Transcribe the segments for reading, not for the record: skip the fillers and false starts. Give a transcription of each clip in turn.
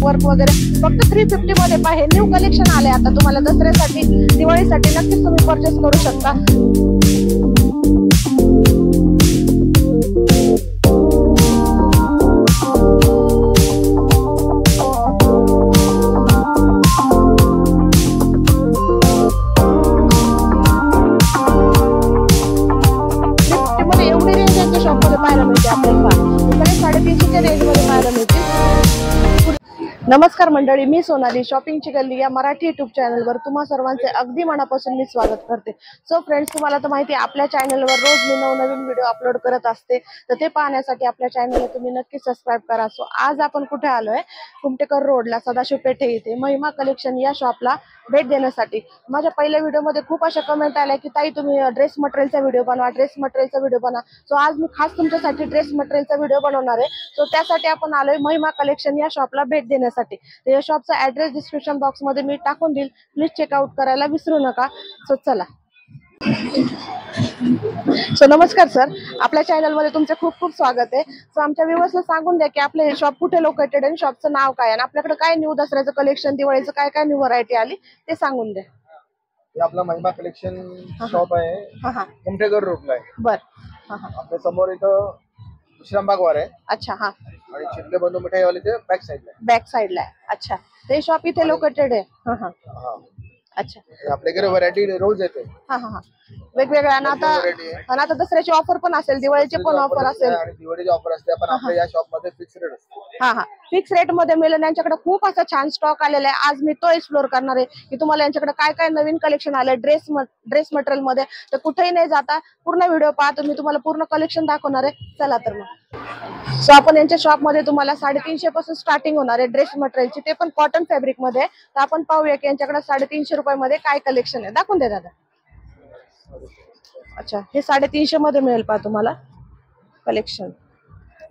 Work वगैरे फक्त 350 मध्ये पहा. हे न्यू कलेक्शन आले आता तुम्हाला दसऱ्यासाठी दिवाळीसाठी नक्कीच तुम्ही परचेस करू शकता. नमस्कार मंडळी, मी सोनाली. शॉपिंगची गल्ली या मराठी युट्यूब चॅनलवर तुम्हा सर्वांचे अगदी मनापासून मी स्वागत करते. सो फ्रेंड्स, तुम्हाला तर माहिती आहे आपल्या चॅनलवर रोज मी नवनवीन व्हिडिओ अपलोड करत असते, तर ते पाहण्यासाठी आपल्या चॅनलला तुम्ही नक्की सबस्क्राईब करा. सो आज आपण कुठे आलोय? कुमटेकर रोडला सदाशिव पेठे येथे महिमा कलेक्शन या शॉपला भेट देण्यासाठी. माझ्या पहिल्या व्हिडिओमध्ये खूप अशा कमेंट आल्या की ताई तुम्ही ड्रेस मटेरियलचा व्हिडिओ बनवा, ड्रेस मटेरियलचा व्हिडिओ बनवा. सो आज मी खास तुमच्यासाठी ड्रेस मटेरियलचा व्हिडिओ बनवणार आहे. सो त्यासाठी आपण आलोय महिमा कलेक्शन या शॉपला भेट देण्यासाठी. या शॉपचा ऍड्रेस डिस्क्रिप्शन बॉक्स मध्ये मी टाकून देईल, प्लीज चेकआउट करायला विसरू नका. सो चला. सो नमस्कार सर, आपल्या चॅनल मध्ये तुमचे खूप खूप स्वागत आहे. सो आमच्या व्ह्यूअर्सला सांगून द्या की आपले शॉप कुठे लोकेटेड आहे, शॉपचं नाव काय आहे, आपल्याकडे काय न्यू दसऱ्याचं कलेक्शन, दिवाळीचं काय काय न्यू व्हरायटी आली ते सांगून द्या. हे आपला महिमा कलेक्शन शॉप आहे, कुमटेकर रोडला आहे. बर. आपल्या समोर इथं विश्रामबाग वार आहे. अच्छा. हा. आणि शिंदे बंधू मिठाईवाले बॅक साइडला आहे. बॅक साइडला आहे. अच्छा, ते शॉप इथे लोकेटेड आहे. हा. अच्छा. आपल्याकडे व्हरायटी रोज येते. हा. वेगवेगळ्या. आणि आता दसऱ्याची ऑफर पण असेल, दिवाळीची पण ऑफर असेल आणि दिवाळीची ऑफर असते. पण आपल्या या शॉप मध्ये फिक्स रेट असते. हा. फिक्स रेट मध्ये मिळेल. यांच्याकडे खूप असा छान स्टॉक आलेला आहे. आज मी तो एक्सप्लोर करणार आहे की तुम्हाला यांच्याकडे काय काय नवीन कलेक्शन आलंय ड्रेस मटेरियल मध्ये. तर कुठेही नाही जाता पूर्ण व्हिडिओ पहा, तुम्ही तुम्हाला पूर्ण कलेक्शन दाखवणार आहे. चला तर मग. सो आपण यांच्या शॉप मध्ये तुम्हाला 350 पासून स्टार्टिंग होणार आहे ड्रेस मटेरियलची, ते पण कॉटन फॅब्रिक मध्ये. तर आपण पाहूया की यांच्याकडे 350 रुपयामध्ये काय कलेक्शन आहे. दाखवून दे दादा. अच्छा, हे 350 मध्ये मिळेल पहा तुम्हाला कलेक्शन.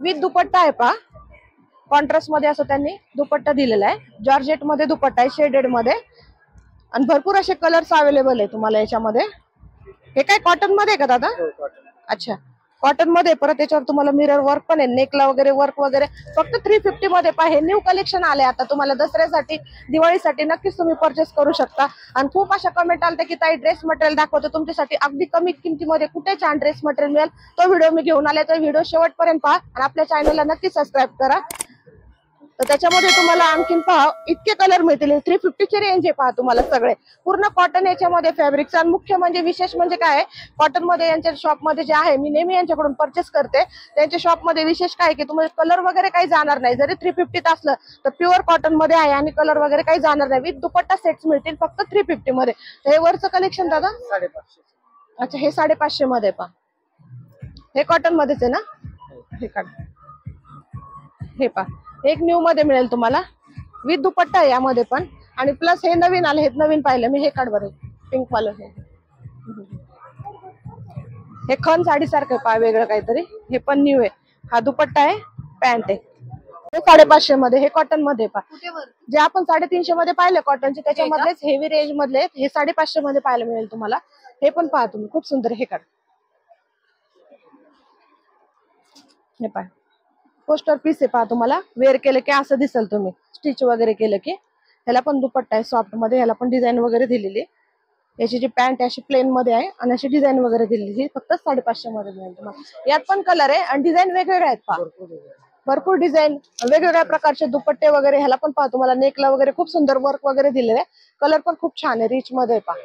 विथ दुपट्टा आहे पहा, कॉन्ट्रास्ट मध्ये असं त्यांनी दुपट्टा दिलेला आहे. जॉर्जेट मध्ये दुपट्टा आहे, शेडेड मध्ये. आणि भरपूर असे कलर्स अवेलेबल आहे तुम्हाला याच्यामध्ये. हे काय कॉटन मध्ये आहे का दादा? अच्छा, कॉटन मध्ये. परत त्याच्यावर तुम्हाला मिरर वर्क पण आहे, नेकला वगैरे वर्क वगैरे फक्त 350 मध्ये पहा. हे न्यू कलेक्शन आले आता तुम्हाला दसऱ्यासाठी दिवाळीसाठी नक्कीच तुम्ही परचेस करू शकता. आणि खूप अशा कमेंट आल्या की ताई ड्रेस मटेरियल दाखवतो तुमच्यासाठी अगदी कमी किमतीमध्ये कुठे छान ड्रेस मटेरियल मिळेल, तो व्हिडिओ मी घेऊन आले. तर व्हिडिओ शेवटपर्यंत पहा आणि आपल्या चॅनलला नक्की सबस्क्राईब करा. तर त्याच्यामध्ये तुम्हाला आणखीन पहा इतके कलर मिळतील. 350 ची रेंज आहे पहा तुम्हाला सगळे पूर्ण कॉटन याच्यामध्ये फॅब्रिकचा. आणि मुख्य म्हणजे विशेष म्हणजे काय, कॉटन मध्ये यांच्या शॉप मध्ये जे आहे, मी नेहमी यांच्याकडून परचेस करते, त्यांच्या शॉप मध्ये विशेष काय की तुम्हाला कलर वगैरे काही जाणार नाही. जरी 350 असलं तर प्युअर कॉटन मध्ये आहे आणि कलर वगैरे काही जाणार नाही. विथ दुपट्टा सेट्स मिळतील फक्त 350 मध्ये. तर हे वरचं कलेक्शन दादा 550. अच्छा, हे 550 मध्ये पहा. हे कॉटन मध्येच आहे ना? हे काढ. हे पहा, एक न्यू मध्ये मिळेल तुम्हाला विथ दुपट्टा आहे यामध्ये पण. आणि प्लस हे नवीन आले, हे नवीन पाहिलं मी. हे काढ बरं, पिंक वालं. हे खन साडी सारखं पहा, वेगळं काहीतरी. हे पण न्यू आहे. हा दुपट्टा आहे, पॅन्ट आहे. हे 550 मध्ये. हे कॉटन मध्ये पहा. जे आपण 350 मध्ये पाहिलं कॉटनचे, त्याच्यामधलेच हेवी रेंज मधले हे 550 मध्ये पाहायला मिळेल तुम्हाला. हे पण पहा तुम्ही, खूप सुंदर. हे काढ. हे पहा, पोस्टर पीस आहे पहा. तुम्हाला वेअर केलं की असं दिसेल, तुम्ही स्टिच वगैरे केलं की. ह्याला पण दुपट्टा आहे सॉफ्ट मध्ये, ह्याला पण डिझाईन वगैरे दिलेली. याची जी पॅन्ट अशी प्लेन मध्ये आहे आणि अशी डिझाईन वगैरे दिलेली. फक्त 550 मध्ये मिळेल तुम्हाला. यात पण कलर आहे आणि डिझाईन वेगवेगळे आहेत पहा. भरपूर डिझाईन, वेगवेगळ्या प्रकारचे दुपट्टे वगैरे. ह्याला पण पहा तुम्हाला नेकला वगैरे खूप सुंदर वर्क वगैरे दिलेलं आहे. कलर पण खूप छान आहे, रिच मध्ये पहा.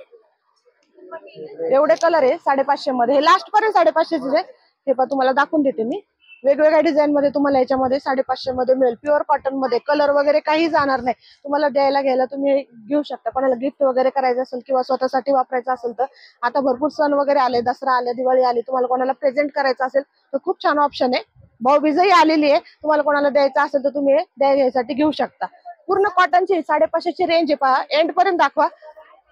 एवढे कलर आहे 550 मध्ये. हे लास्ट पर्यंत 550 चे. हे पहा तुम्हाला दाखवून देते मी. वेगवेगळ्या डिझाईन मध्ये तुम्हाला याच्यामध्ये 550 मध्ये मिळेल. प्युअर कॉटन मध्ये. कलर वगैरे काही जाणार नाही. तुम्हाला द्यायला घ्यायला तुम्ही घेऊ शकता. कोणाला गिफ्ट वगैरे करायचं असेल किंवा स्वतःसाठी वापरायचं असेल तर. आता भरपूर सण वगैरे आले, दसरा आले, दिवाळी आली, तुम्हाला कोणाला प्रेझेंट करायचं असेल तर खूप छान ऑप्शन आहे. भाऊबीजही आलेली आहे, तुम्हाला कोणाला द्यायचं असेल तर तुम्ही द्यायसाठी घेऊ शकता. पूर्ण कॉटनची 550 ची रेंज आहे पहा. एंड पर्यंत दाखवा.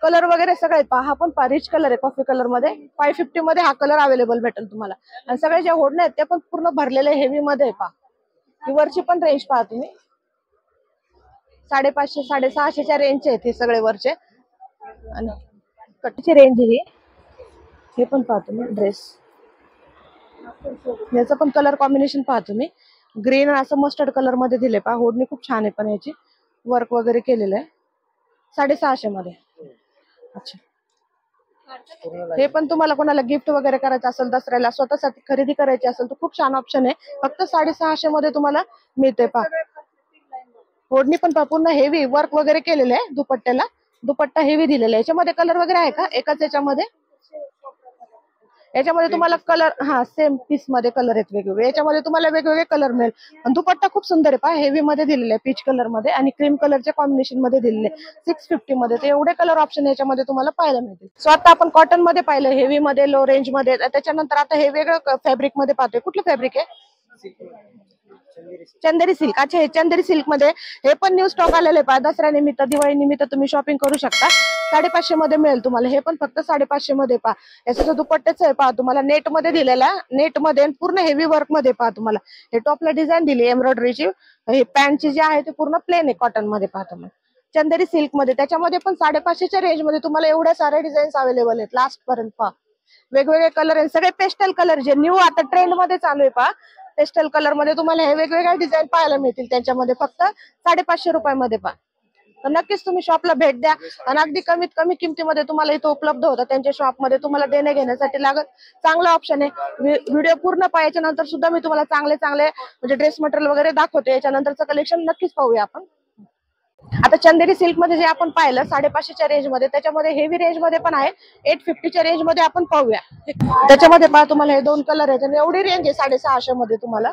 कलर वगैरे सगळे पहा. हा पण पहा, रिच कलर आहे कॉफी कलर मध्ये. 550 मध्ये हा कलर अवेलेबल भेटेल तुम्हाला. आणि सगळे जे ओढणे आहेत ते पण पूर्ण भरलेले हेवी मध्ये आहे पहा. ही वरची पण रेंज पहा तुम्ही. 550 650 च्या रेंजचे आहेत हे सगळे वरचे. आणि कटची रेंज ही. हे पण पहा तुम्ही ड्रेस. याचं पण कलर कॉम्बिनेशन पहा तुम्ही. ग्रीन असं मस्टर्ड कलर मध्ये दिले पहा. ओढणी खूप छान आहे पण याची. वर्क वगैरे केलेलं आहे 650 मध्ये. अच्छा, हे पण तुम्हाला कोणाला गिफ्ट वगैरे करायचं असेल, दसऱ्याला स्वतःसाठी खरेदी करायची असेल तर खूप छान ऑप्शन आहे. फक्त 650 मध्ये तुम्हाला मिळते. पहा ओढणी पण पूर्ण हेवी वर्क वगैरे केलेलं आहे. दुपट्ट्याला दुपट्टा हेवी दिलेला आहे. याच्यामध्ये कलर वगैरे आहे का एकाच याच्यामध्ये? याच्यामध्ये तुम्हाला कलर सेम पीस मध्ये कलर आहेत वेगवेगळे. याच्यामध्ये तुम्हाला वेगवेगळे कलर मिळेल. आणि दुपट्टा खूप सुंदर आहे. पहा हेवी मध्ये दिलेला आहे, पीच कलर मध्ये आणि क्रीम कलरच्या कॉम्बिनेशन मध्ये दिलेले 650 मध्ये. तर एवढे कलर ऑप्शन याच्यामध्ये तुम्हाला पाहायला मिळतील. सो आता आपण कॉटन मध्ये पाहिलं, हेवी मध्ये, लो रेंज मध्ये. त्याच्यानंतर आता हे वेगळं फॅब्रिक मध्ये पाहतोय. कुठलं फॅब्रिक आहे? चंदेरी सिल्क. अच्छा, हे चंदेरी सिल्क मध्ये हे पण न्यू स्टॉक आलेले आहे. पहा दसऱ्या निमित्त, दिवाळी निमित्त तुम्ही शॉपिंग करू शकता. 550 मध्ये मिळेल तुम्हाला. हे पण फक्त 550 मध्ये. पहा याचा जो दुपट्टाच आहे पहा तुम्हाला नेट मध्ये दिलेला, नेट मध्ये पूर्ण हेवी वर्क मध्ये. पहा तुम्हाला हे टॉपला डिझाईन दिली एम्ब्रॉयडरीची. हे पॅन्टची जी आहे ती पूर्ण प्लेन आहे कॉटन मध्ये. पहा तुम्हाला चंदेरी सिल्क मध्ये. त्याच्यामध्ये पण 550च्या रेंज मध्ये तुम्हाला एवढ्या साऱ्या डिझाईन्स अवेलेबल आहेत लास्ट पर्यंत. पहा वेगवेगळे कलर आहेत, सगळे पेस्टल कलर जे न्यू आता ट्रेंड मध्ये चालू आहे. पहा पेस्टल कलर मध्ये तुम्हाला हे वेगवेगळे डिझाईन पाहायला मिळतील त्याच्यामध्ये फक्त 550 रुपयामध्ये. पहा तर नक्कीच तुम्ही शॉपला भेट द्या. आणि अगदी कमीत कमी किमतीमध्ये तुम्हाला इथं उपलब्ध होतं त्यांच्या शॉपमध्ये. तुम्हाला देणे घेण्यासाठी लागत चांगला ऑप्शन आहे. व्हिडिओ पूर्ण पाहायच्या नंतर सुद्धा मी तुम्हाला चांगले चांगले म्हणजे ड्रेस मटेरियल वगैरे दाखवते. याच्यानंतरचं कलेक्शन नक्कीच पाहूया आपण. आता चंदेरी सिल्क मध्ये जे आपण पाहिलं 550च्या रेंज मध्ये, त्याच्यामध्ये हेवी रेंज मध्ये पण आहे. 850च्या रेंज मध्ये आपण पाहूया. त्याच्यामध्ये पहा तुम्हाला हे 2 कलर आहेत आणि एवढी रेंज आहे 650 मध्ये तुम्हाला.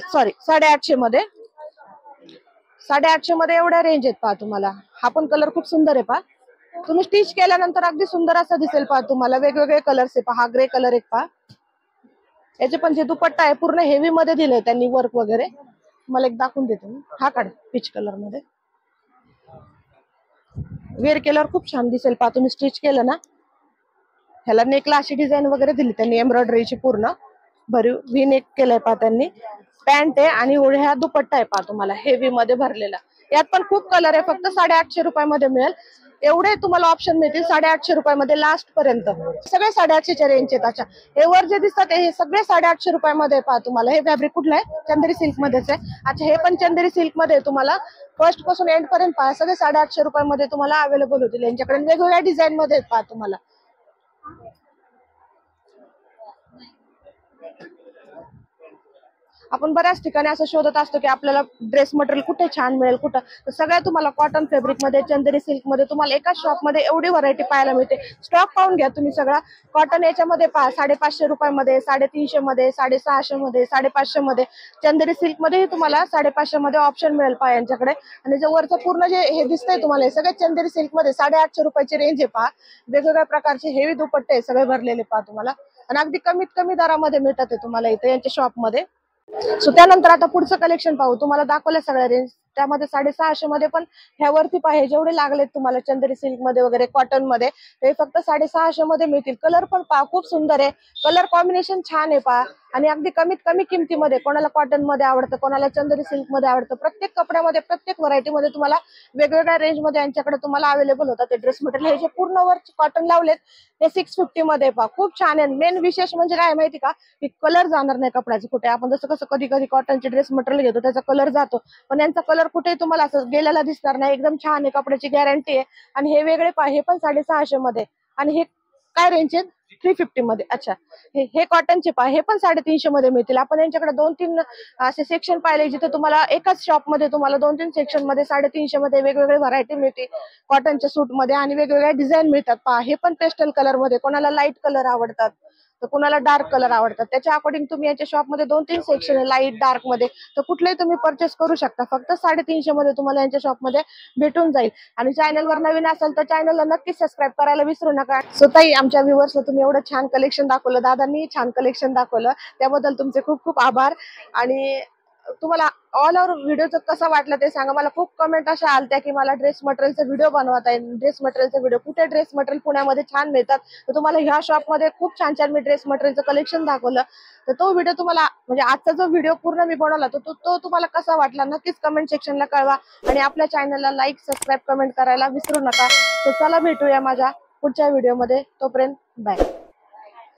सॉरी 850 मध्ये. 850 मध्ये एवढ्या रेंज आहेत. पहा तुम्हाला हा पण कलर खूप सुंदर आहे. पहा तुम्ही स्टिच केल्यानंतर अगदी सुंदर असं दिसेल. पहा तुम्हाला वेगवेगळे कलर्स आहे. पहा हा ग्रे कलर एक. पहा याचे पण जे दुपट्टा आहे पूर्ण हेवी मध्ये दिलंय त्यांनी वर्क वगैरे. मला एक दाखवून देते मी. हा काढ पीच कलर मध्ये. वेअर केल्यावर खूप छान दिसेल. पहा तुम्ही स्टिच केलं ना, ह्याला नेकला अशी डिझाईन वगैरे दिली त्यांनी एम्ब्रॉयडरीची पूर्ण भरीव व्ही नेक केलंय. पहा त्यांनी पॅन्ट आहे आणि ह्या दुपट्टा आहे. पहा तुम्हाला हेवी मध्ये भरलेला. यात पण खूप कलर आहे. फक्त 850 रुपयामध्ये मिळेल. एवढे तुम्हाला ऑप्शन मिळतील 850 रुपयामध्ये लास्ट पर्यंत. सगळे 850च्या रेंजचे. अच्छा, हे वर जे दिसतात हे सगळे 850 रुपयामध्ये. पहा तुम्हाला हे फॅब्रिक कुठलं आहे? चंदेरी सिल्क मध्येच आहे. अच्छा, हे पण चंदेरी सिल्क मध्ये तुम्हाला फर्स्ट पासून एंड पर्यंत पहा सगळे 850 रुपयामध्ये तुम्हाला अवेलेबल होतील. यांच्याकडे वेगवेगळ्या डिझाईन मध्ये पहा तुम्हाला. आपण बऱ्याच ठिकाणी असं शोधत असतो की आपल्याला ड्रेस मटेरियल कुठे छान मिळेल कुठं. तर सगळ्या तुम्हाला कॉटन फॅब्रिक मध्ये, चंदेरी सिल्क मध्ये तुम्हाला एकाच शॉप मध्ये एवढी व्हरायटी पाहायला मिळते. स्टॉक पाहून घ्या तुम्ही सगळा. कॉटन याच्यामध्ये पहा 550 रुपयामध्ये, 350 मध्ये, 650 मध्ये, 550 मध्ये. चंदेरी सिल्क मध्येही तुम्हाला 550 मध्ये ऑप्शन मिळेल. पहा यांच्याकडे. आणि जे वरचं पूर्ण जे हे दिसतंय तुम्हाला हे सगळे चंदेरी सिल्क मध्ये 850 रुपयाची रेंज आहे. पहा वेगवेगळ्या प्रकारचे हेवी दुपट्टे सगळे भरलेले. पहा तुम्हाला आणि अगदी कमीत कमी दरामध्ये मिळतात ते तुम्हाला इथे यांच्या शॉप मध्ये. सो त्यानंतर आता पुढचं कलेक्शन पाहू. तुम्हाला दाखवलं सगळ्या रेंज त्यामध्ये 650 मध्ये पण ह्यावरती पाहिजे जेवढे लागलेत तुम्हाला चंदेरी सिल्क मध्ये वगैरे कॉटन मध्ये ते फक्त 650 मध्ये मिळतील. कलर पण पहा खूप सुंदर आहे. कलर कॉम्बिनेशन छान आहे. पहा आणि अगदी कमीत कमी किमतीमध्ये. कोणाला कॉटन मध्ये आवडतं, कोणाला चंदेरी सिल्क मध्ये आवडतं. प्रत्येक कपड्यामध्ये, प्रत्येक व्हरायटी मध्ये तुम्हाला वेगवेगळ्या रेंज मध्ये यांच्याकडे तुम्हाला अवेलेबल होतात ते ड्रेस मटेरियल. हे जे पूर्ण वर कॉटन लावलेत ते 650 मध्ये. पहा खूप छान आहे. मेन विशेष म्हणजे काय माहिती का, की कलर जाणार नाही कपड्याचे कुठे. आपण जसं कसं कधी कधी कॉटनचे ड्रेस मटेरियल घेतो त्याचा कलर जातो, पण यांचा कलर कुठे तुम्हाला असं गेलेला दिसणार नाही. एकदम छान आहे. कपड्याची गॅरंटी आहे. आणि हे वेगळे पहा हे पण 650 मध्ये. आणि हे काय रेंज आहे? 350 मध्ये. अच्छा, हे कॉटनचे पहा हे पण 350 मध्ये मिळतील. आपण यांच्याकडे 2-3 असे सेक्शन पाहिले जिथे तुम्हाला एकाच शॉप मध्ये तुम्हाला 2-3 सेक्शन मध्ये 350 मध्ये वेगवेगळे व्हरायटी मिळते कॉटनच्या सूट मध्ये. आणि वेगवेगळ्या डिझाईन मिळतात. पहा हे पण पेस्टल कलर मध्ये. कोणाला लाईट कलर आवडतात तर कोणाला डार्क कलर आवडतात. त्याच्या अकॉर्डिंग तुम्ही याच्या शॉप मध्ये 2-3 सेक्शन आहे लाईट डार्क मध्ये. तर कुठलेही तुम्ही परचेस करू शकता. फक्त 350 मध्ये तुम्हाला यांच्या शॉप मध्ये भेटून जाईल. आणि चॅनलवर नवीन असेल तर चॅनलला नक्की सबस्क्राईब करायला विसरू नका. सो ताई आमच्या व्ह्युअर्सला तुम्ही एवढं छान कलेक्शन दाखवलं, दादांनी छान कलेक्शन दाखवलं, त्याबद्दल तुमचे खूप खूप आभार. आणि तुम्हाला ऑल ओव्हर व्हिडिओचं कसं वाटलं ते सांगा. मला खूप कमेंट अशा आलत्या की मला ड्रेस मटेरियलचा व्हिडिओ बनवता येईल. ड्रेस मटेरियलचा व्हिडिओ कुठे ड्रेस मटेरियल पुण्यामध्ये छान मिळतात तर तुम्हाला ह्या शॉप मध्ये खूप छान छान मी ड्रेस मटेरियलचं कलेक्शन दाखवलं. तर तो व्हिडिओ तुम्हाला म्हणजे आजचा जो व्हिडिओ पूर्ण मी बनवला तो तुम्हाला कसा वाटला नक्कीच कमेंट सेक्शनला कळवा. आणि आपल्या चॅनलला लाईक, सबस्क्राईब, कमेंट करायला विसरू नका. तर चला भेटूया माझ्या पुढच्या व्हिडिओमध्ये. तोपर्यंत बाय.